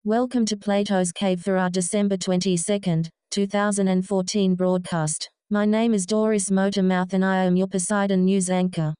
Welcome to Plato's Cave for our December 22, 2014 broadcast. My name is Doris Motormouth and I am your Poseidon news anchor.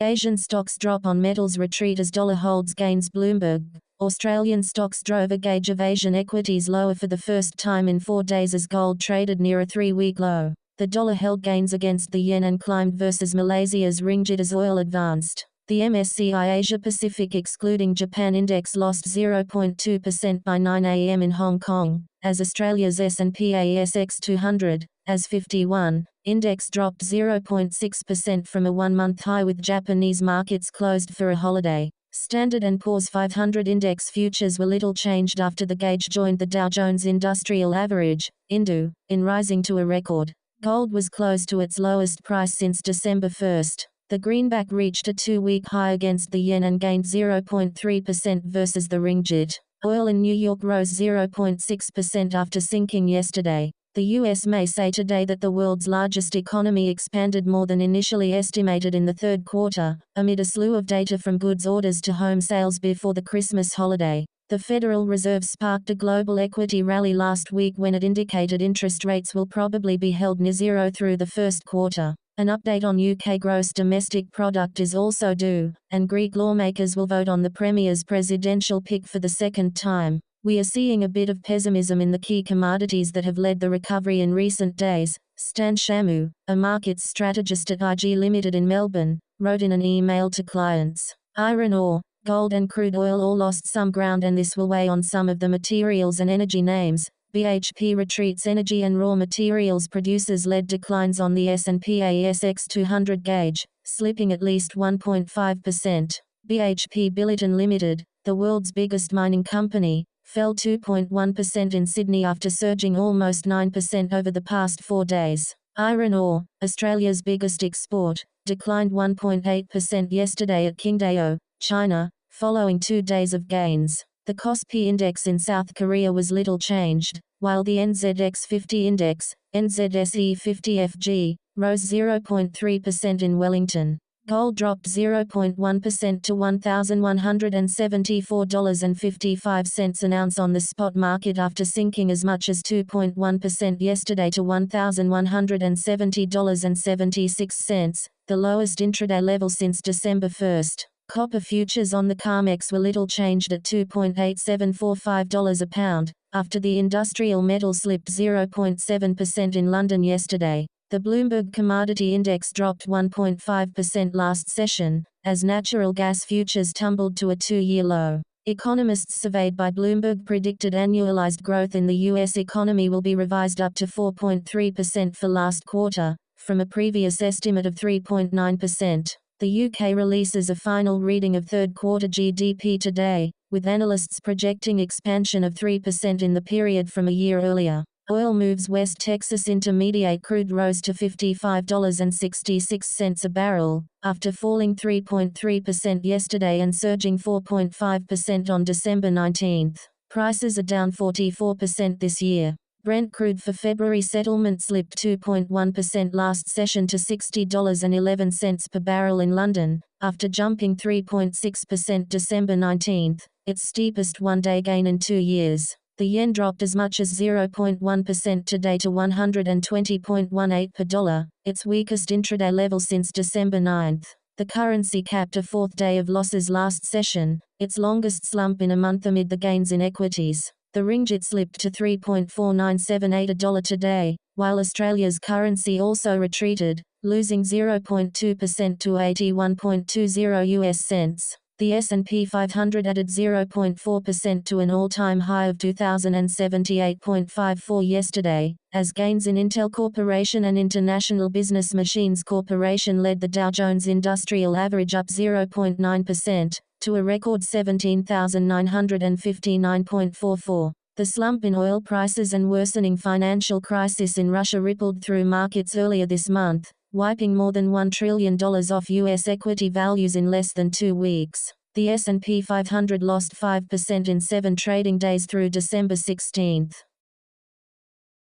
Asian stocks drop on metals retreat as dollar holds gains. Bloomberg. Australian stocks drove a gauge of Asian equities lower for the first time in 4 days as gold traded near a 3-week low. The dollar held gains against the yen and climbed versus Malaysia's ringgit as oil advanced. The MSCI Asia Pacific excluding Japan index lost 0.2% by 9 a.m. in Hong Kong, as Australia's S&P ASX 200, as 51, index dropped 0.6% from a one-month high with Japanese markets closed for a holiday. Standard & Poor's 500 index futures were little changed after the gauge joined the Dow Jones Industrial Average, INDU, in rising to a record. Gold was close to its lowest price since December 1. The greenback reached a 2-week high against the yen and gained 0.3% versus the ringgit. Oil in New York rose 0.6% after sinking yesterday. The U.S. may say today that the world's largest economy expanded more than initially estimated in the third quarter, amid a slew of data from goods orders to home sales before the Christmas holiday. The Federal Reserve sparked a global equity rally last week when it indicated interest rates will probably be held near zero through the first quarter. An update on UK gross domestic product is also due, and Greek lawmakers will vote on the Premier's presidential pick for the second time. We are seeing a bit of pessimism in the key commodities that have led the recovery in recent days, Stan Shamu, a markets strategist at IG Limited in Melbourne, wrote in an email to clients. Iron ore, gold and crude oil all lost some ground and this will weigh on some of the materials and energy names. BHP retreats. Energy and raw materials producers led declines on the S&P ASX 200 gauge, slipping at least 1.5%. BHP Billiton Limited, the world's biggest mining company, fell 2.1% in Sydney after surging almost 9% over the past 4 days. Iron ore, Australia's biggest export, declined 1.8% yesterday at Qingdao, China, following 2 days of gains. The KOSPI index in South Korea was little changed, while the NZX 50 index, NZSE 50FG, rose 0.3% in Wellington. Gold dropped 0.1% to $1,174.55 an ounce on the spot market after sinking as much as 2.1% yesterday to $1,170.76, the lowest intraday level since December 1. Copper futures on the COMEX were little changed at $2.8745 a pound, after the industrial metal slipped 0.7% in London yesterday. The Bloomberg Commodity Index dropped 1.5% last session, as natural gas futures tumbled to a 2-year low. Economists surveyed by Bloomberg predicted annualized growth in the U.S. economy will be revised up to 4.3% for last quarter, from a previous estimate of 3.9%. The UK releases a final reading of third-quarter GDP today, with analysts projecting expansion of 3% in the period from a year earlier. Oil moves. West Texas Intermediate crude rose to $55.66 a barrel, after falling 3.3% yesterday and surging 4.5% on December 19. Prices are down 44% this year. Brent crude for February settlement slipped 2.1% last session to $60.11 per barrel in London, after jumping 3.6% December 19, its steepest one-day gain in 2 years. The yen dropped as much as 0.1% today to 120.18 per dollar, its weakest intraday level since December 9. The currency capped a 4th day of losses last session, its longest slump in a month amid the gains in equities. The ringgit slipped to 3.4978 a dollar today, while Australia's currency also retreated, losing 0.2% to 81.20 US cents. The S&P 500 added 0.4% to an all-time high of 2,078.54 yesterday, as gains in Intel Corporation and International Business Machines Corporation led the Dow Jones Industrial Average up 0.9%. To a record 17,959.44. The slump in oil prices and worsening financial crisis in Russia rippled through markets earlier this month, wiping more than $1 trillion off U.S. equity values in less than 2 weeks. The S&P 500 lost 5% in 7 trading days through December 16.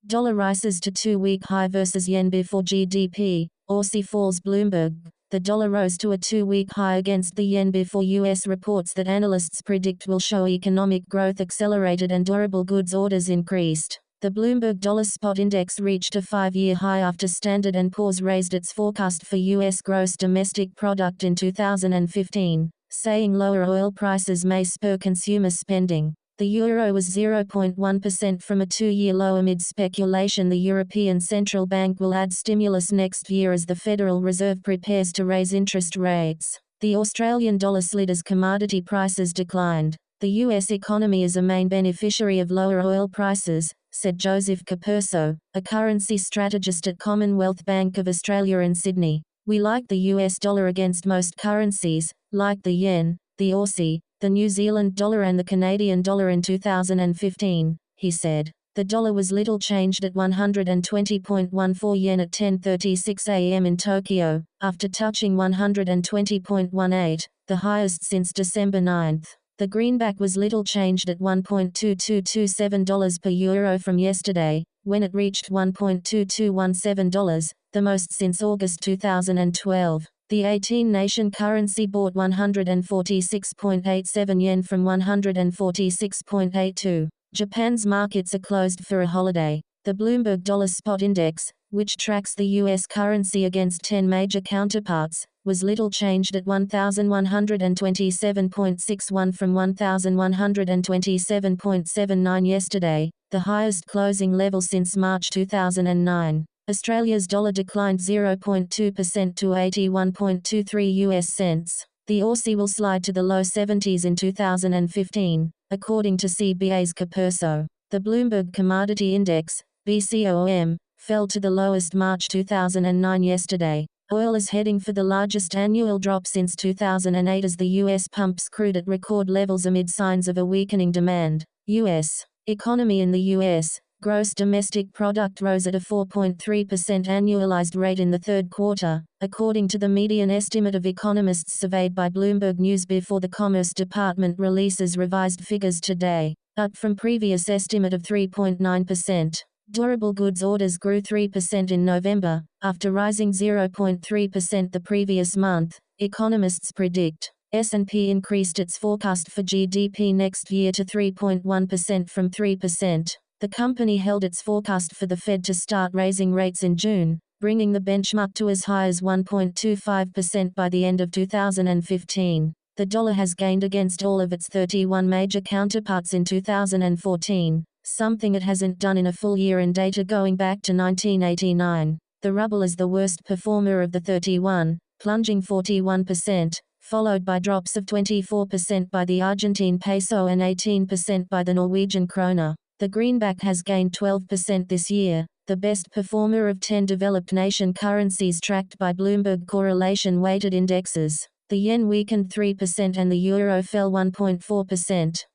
Dollar rises to 2-week high versus yen before GDP, Aussie falls. Bloomberg. the dollar rose to a 2-week high against the yen before U.S. reports that analysts predict will show economic growth accelerated and durable goods orders increased. The Bloomberg Dollar Spot Index reached a 5-year high after Standard & Poor's raised its forecast for U.S. gross domestic product in 2015, saying lower oil prices may spur consumer spending. The euro was 0.1% from a 2-year low amid speculation the European Central Bank will add stimulus next year as the Federal Reserve prepares to raise interest rates. The Australian dollar slid as commodity prices declined. The U.S. economy is a main beneficiary of lower oil prices, said Joseph Capurso, a currency strategist at Commonwealth Bank of Australia in Sydney. We like the US dollar against most currencies, like the yen, the Aussie, the New Zealand dollar and the Canadian dollar in 2015, he said. The dollar was little changed at 120.14 yen at 10:36 a.m. in Tokyo, after touching 120.18, the highest since December 9. The greenback was little changed at $1.2227 per euro from yesterday, when it reached $1.2217, the most since August 2012. The 18-nation currency bought 146.87 yen from 146.82. Japan's markets are closed for a holiday. The Bloomberg Dollar Spot Index, which tracks the U.S. currency against 10 major counterparts, was little changed at 1,127.61 from 1,127.79 yesterday, the highest closing level since March 2009. Australia's dollar declined 0.2% to 81.23 US cents. The Aussie will slide to the low 70s in 2015, according to CBA's Capurso. The Bloomberg Commodity Index, BCOM, fell to the lowest March 2009 yesterday. Oil is heading for the largest annual drop since 2008 as the U.S. pumps crude at record levels amid signs of a weakening demand. U.S. economy. In the U.S., gross domestic product rose at a 4.3% annualized rate in the third quarter, according to the median estimate of economists surveyed by Bloomberg News before the Commerce Department releases revised figures today, up from previous estimate of 3.9%. Durable goods orders grew 3% in November, after rising 0.3% the previous month, economists predict. S&P increased its forecast for GDP next year to 3.1% from 3%. The company held its forecast for the Fed to start raising rates in June, bringing the benchmark to as high as 1.25% by the end of 2015. The dollar has gained against all of its 31 major counterparts in 2014. Something it hasn't done in a full year in data going back to 1989. The ruble is the worst performer of the 31, plunging 41%, followed by drops of 24% by the Argentine peso and 18% by the Norwegian krona. The greenback has gained 12% this year, the best performer of 10 developed nation currencies tracked by Bloomberg correlation-weighted indexes. The yen weakened 3% and the euro fell 1.4%.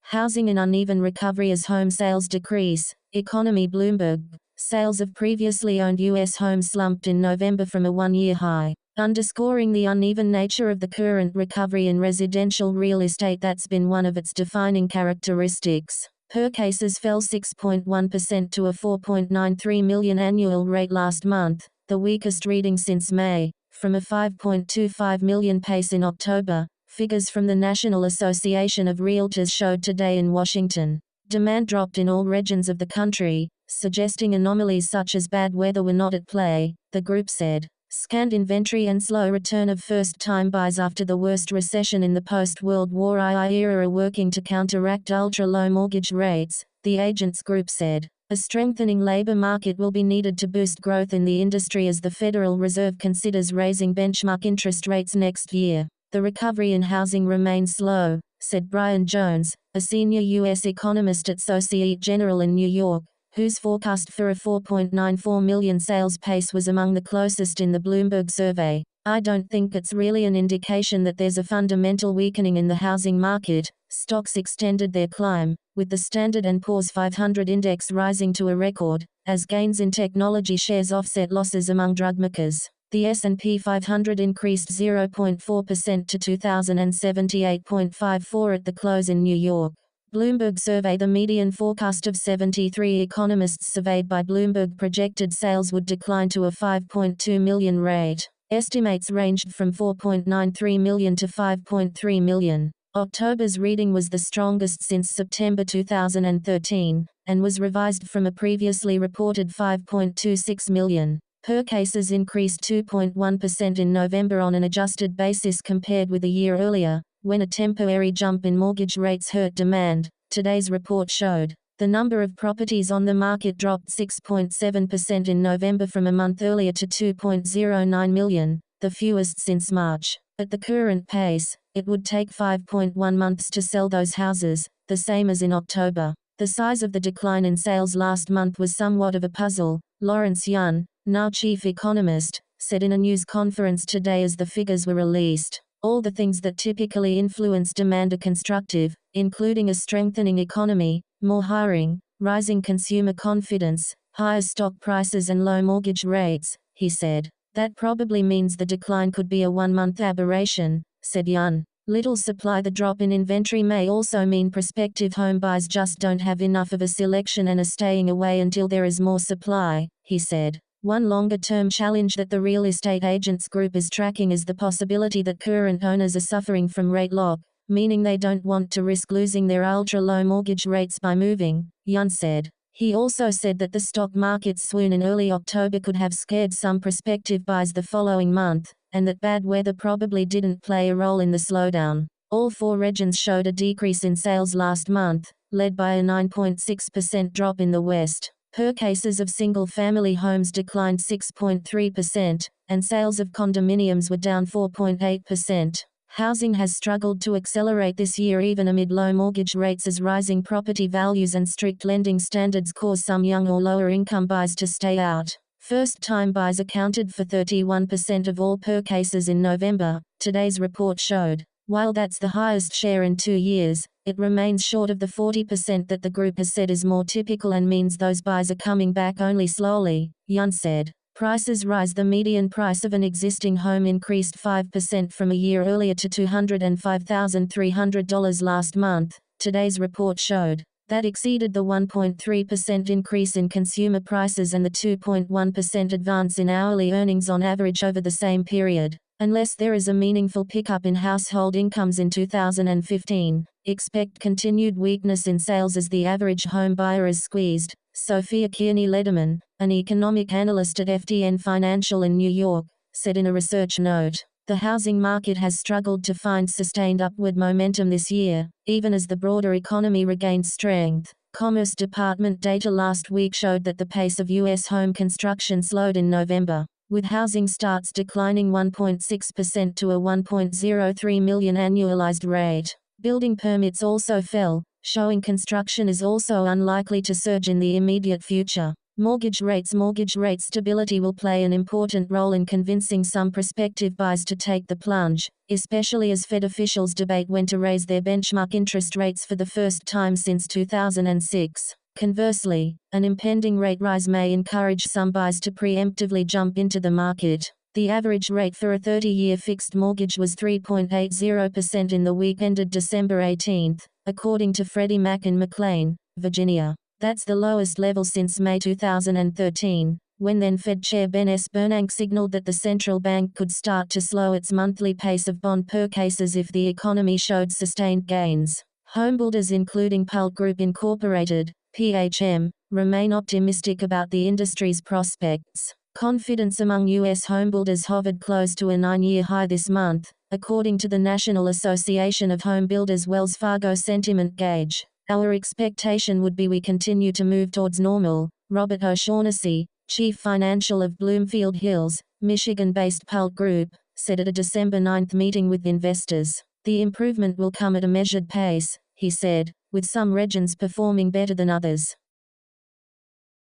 Housing in uneven recovery as home sales decrease. Economy. Bloomberg. Sales of previously owned U.S. homes slumped in November from a 1-year high, underscoring the uneven nature of the current recovery in residential real estate that's been one of its defining characteristics. Purchases fell 6.1% to a 4.93 million annual rate last month, the weakest reading since May, from a 5.25 million pace in October. Figures from the National Association of Realtors showed today in Washington. Demand dropped in all regions of the country, suggesting anomalies such as bad weather were not at play, the group said. Scant inventory and slow return of first-time buys after the worst recession in the post-World War II era are working to counteract ultra-low mortgage rates, the agents group said. A strengthening labor market will be needed to boost growth in the industry as the Federal Reserve considers raising benchmark interest rates next year. The recovery in housing remains slow, said Brian Jones, a senior U.S. economist at Societe Generale in New York, whose forecast for a 4.94 million sales pace was among the closest in the Bloomberg survey. I don't think it's really an indication that there's a fundamental weakening in the housing market. Stocks extended their climb, with the Standard & Poor's 500 index rising to a record, as gains in technology shares offset losses among drugmakers. The S&P 500 increased 0.4% to 2,078.54 at the close in New York. Bloomberg survey. The median forecast of 73 economists surveyed by Bloomberg projected sales would decline to a 5.2 million rate. Estimates ranged from 4.93 million to 5.3 million. October's reading was the strongest since September 2013, and was revised from a previously reported 5.26 million. Per cases increased 2.1% in November on an adjusted basis compared with a year earlier, when a temporary jump in mortgage rates hurt demand, today's report showed. The number of properties on the market dropped 6.7% in November from a month earlier to 2.09 million, the fewest since March. At the current pace, it would take 5.1 months to sell those houses, the same as in October. The size of the decline in sales last month was somewhat of a puzzle, Lawrence Yun, now chief economist, said in a news conference today as the figures were released. All the things that typically influence demand are constructive, including a strengthening economy, more hiring, rising consumer confidence, higher stock prices and low mortgage rates, he said. That probably means the decline could be a one-month aberration, said Yun. Little supply. The drop in inventory may also mean prospective home buyers just don't have enough of a selection and are staying away until there is more supply, he said. One longer-term challenge that the real estate agents group is tracking is the possibility that current owners are suffering from rate lock, meaning they don't want to risk losing their ultra-low mortgage rates by moving, Yun said. He also said that the stock market's swoon in early October could have scared some prospective buyers the following month, and that bad weather probably didn't play a role in the slowdown. All four regions showed a decrease in sales last month, led by a 9.6% drop in the West. Per cases of single-family homes declined 6.3%, and sales of condominiums were down 4.8%. Housing has struggled to accelerate this year even amid low mortgage rates as rising property values and strict lending standards cause some young or lower-income buyers to stay out. First-time buyers accounted for 31% of all per cases in November, today's report showed. While that's the highest share in 2 years, it remains short of the 40% that the group has said is more typical and means those buyers are coming back only slowly, Yun said. Prices rise. The median price of an existing home increased 5% from a year earlier to $205,300 last month, today's report showed. That exceeded the 1.3% increase in consumer prices and the 2.1% advance in hourly earnings on average over the same period. Unless there is a meaningful pickup in household incomes in 2015, expect continued weakness in sales as the average home buyer is squeezed, Sophia Kearney-Lederman, an economic analyst at FDN Financial in New York, said in a research note. The housing market has struggled to find sustained upward momentum this year, even as the broader economy regained strength. Commerce Department data last week showed that the pace of U.S. home construction slowed in November, with housing starts declining 1.6% to a 1.03 million annualized rate. Building permits also fell, showing construction is also unlikely to surge in the immediate future. Mortgage rate stability will play an important role in convincing some prospective buyers to take the plunge, especially as Fed officials debate when to raise their benchmark interest rates for the first time since 2006. Conversely, an impending rate rise may encourage some buyers to preemptively jump into the market. The average rate for a 30-year fixed mortgage was 3.80% in the week ended December 18, according to Freddie Mac in McLean, Virginia. That's the lowest level since May 2013, when then Fed Chair Ben Bernanke signaled that the central bank could start to slow its monthly pace of bond purchases if the economy showed sustained gains. Homebuilders including Pult Group Incorporated, PHM, remain optimistic about the industry's prospects. Confidence among U.S. homebuilders hovered close to a 9-year high this month, according to the National Association of Home Builders Wells Fargo Sentiment Gauge. Our expectation would be we continue to move towards normal, Robert O'Shaughnessy, chief financial of Bloomfield Hills, Michigan-based Pult Group, said at a December 9 meeting with investors. The improvement will come at a measured pace, he said, with some regions performing better than others.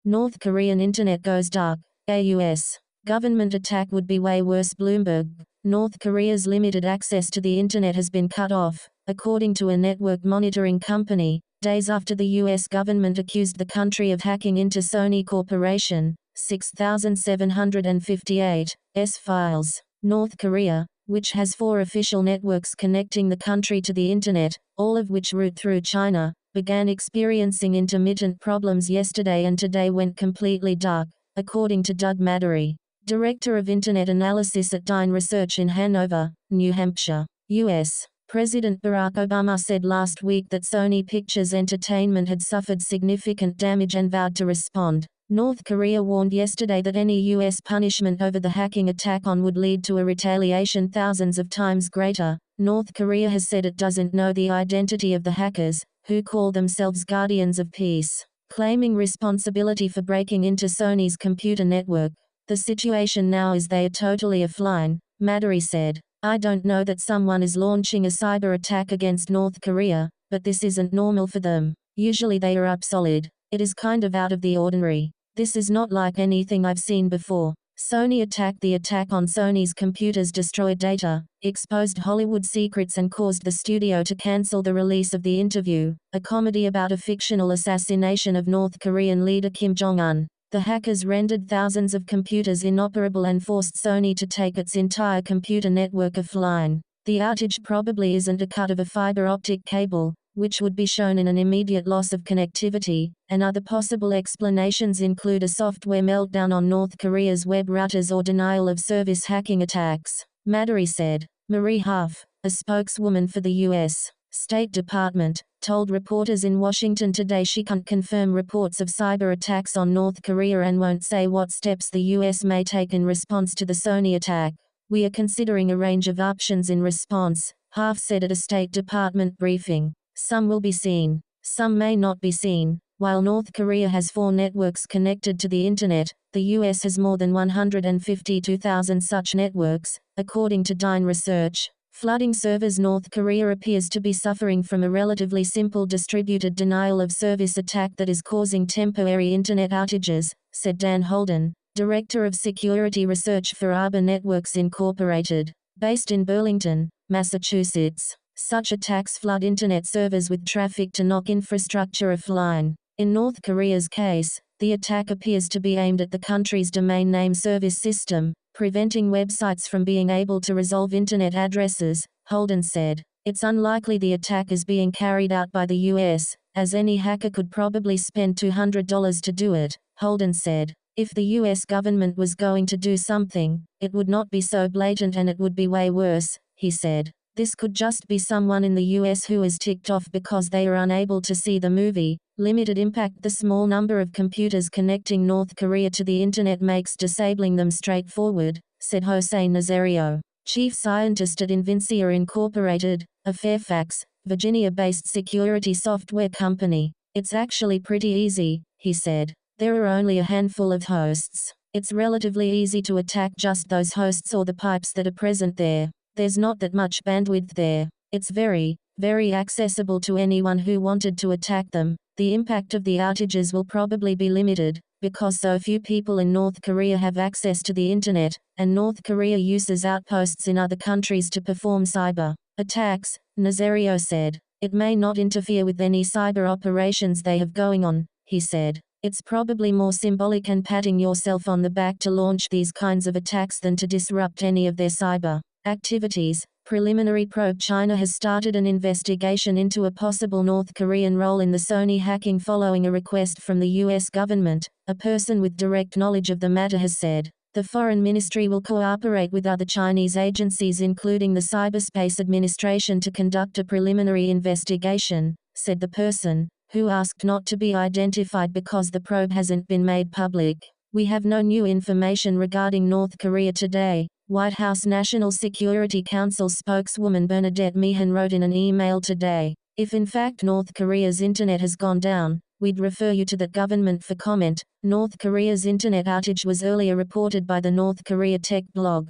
North Korean internet goes dark. A U.S. government attack would be way worse. Bloomberg. North Korea's limited access to the internet has been cut off, according to a network monitoring company, days after the U.S. government accused the country of hacking into Sony Corporation, 6758's files. North Korea, which has 4 official networks connecting the country to the internet, all of which route through China, began experiencing intermittent problems yesterday and today went completely dark, according to Doug Madory. Director of Internet Analysis at Dyn Research in Hanover, New Hampshire, U.S. President Barack Obama said last week that Sony Pictures Entertainment had suffered significant damage and vowed to respond. North Korea warned yesterday that any U.S. punishment over the hacking attack on would lead to a retaliation thousands of times greater. North Korea has said it doesn't know the identity of the hackers, who call themselves Guardians of Peace, claiming responsibility for breaking into Sony's computer network. The situation now is they are totally offline, Madari said. I don't know that someone is launching a cyber attack against North Korea, but this isn't normal for them. Usually they are up solid. It is kind of out of the ordinary. This is not like anything I've seen before. Sony attacked. The attack on Sony's computers destroyed data, exposed Hollywood secrets and caused the studio to cancel the release of The Interview, a comedy about a fictional assassination of North Korean leader Kim Jong-un. The hackers rendered thousands of computers inoperable and forced Sony to take its entire computer network offline. The outage probably isn't a cut of a fiber optic cable, which would be shown in an immediate loss of connectivity, and other possible explanations include a software meltdown on North Korea's web routers or denial of service hacking attacks, Madari said. Marie Huff, a spokeswoman for the U.S. State Department, told reporters in Washington today she can't confirm reports of cyber attacks on North Korea and won't say what steps the U.S. may take in response to the Sony attack. We are considering a range of options in response, Huff said at a State Department briefing. Some will be seen. Some may not be seen. While North Korea has 4 networks connected to the Internet, the U.S. has more than 152,000 such networks, according to Dyn Research. Flooding servers. North Korea appears to be suffering from a relatively simple distributed denial of service attack that is causing temporary Internet outages, said Dan Holden, Director of Security Research for Arbor Networks Incorporated, based in Burlington, Massachusetts. Such attacks flood Internet servers with traffic to knock infrastructure offline. In North Korea's case, the attack appears to be aimed at the country's domain name service system, preventing websites from being able to resolve Internet addresses, Holden said. It's unlikely the attack is being carried out by the U.S., as any hacker could probably spend $200 to do it, Holden said. If the U.S. government was going to do something, it would not be so blatant and it would be way worse, he said. This could just be someone in the U.S. who is ticked off because they are unable to see the movie. Limited impact. The small number of computers connecting North Korea to the Internet makes disabling them straightforward, said Jose Nazario, chief scientist at Invincia Incorporated, a Fairfax, Virginia-based security software company. It's actually pretty easy, he said. There are only a handful of hosts. It's relatively easy to attack just those hosts or the pipes that are present there. There's not that much bandwidth there. It's very, very accessible to anyone who wanted to attack them. The impact of the outages will probably be limited, because so few people in North Korea have access to the Internet, and North Korea uses outposts in other countries to perform cyber attacks, Nazario said. It may not interfere with any cyber operations they have going on, he said. It's probably more symbolic and patting yourself on the back to launch these kinds of attacks than to disrupt any of their cyber activities. Preliminary probe. China has started an investigation into a possible North Korean role in the Sony hacking following a request from the U.S. government, a person with direct knowledge of the matter has said. The Foreign Ministry will cooperate with other Chinese agencies including the Cyberspace Administration to conduct a preliminary investigation, said the person, who asked not to be identified because the probe hasn't been made public. We have no new information regarding North Korea today, White House National Security Council spokeswoman Bernadette Meehan wrote in an email today. If in fact North Korea's internet has gone down, we'd refer you to that government for comment. North Korea's internet outage was earlier reported by the North Korea Tech blog.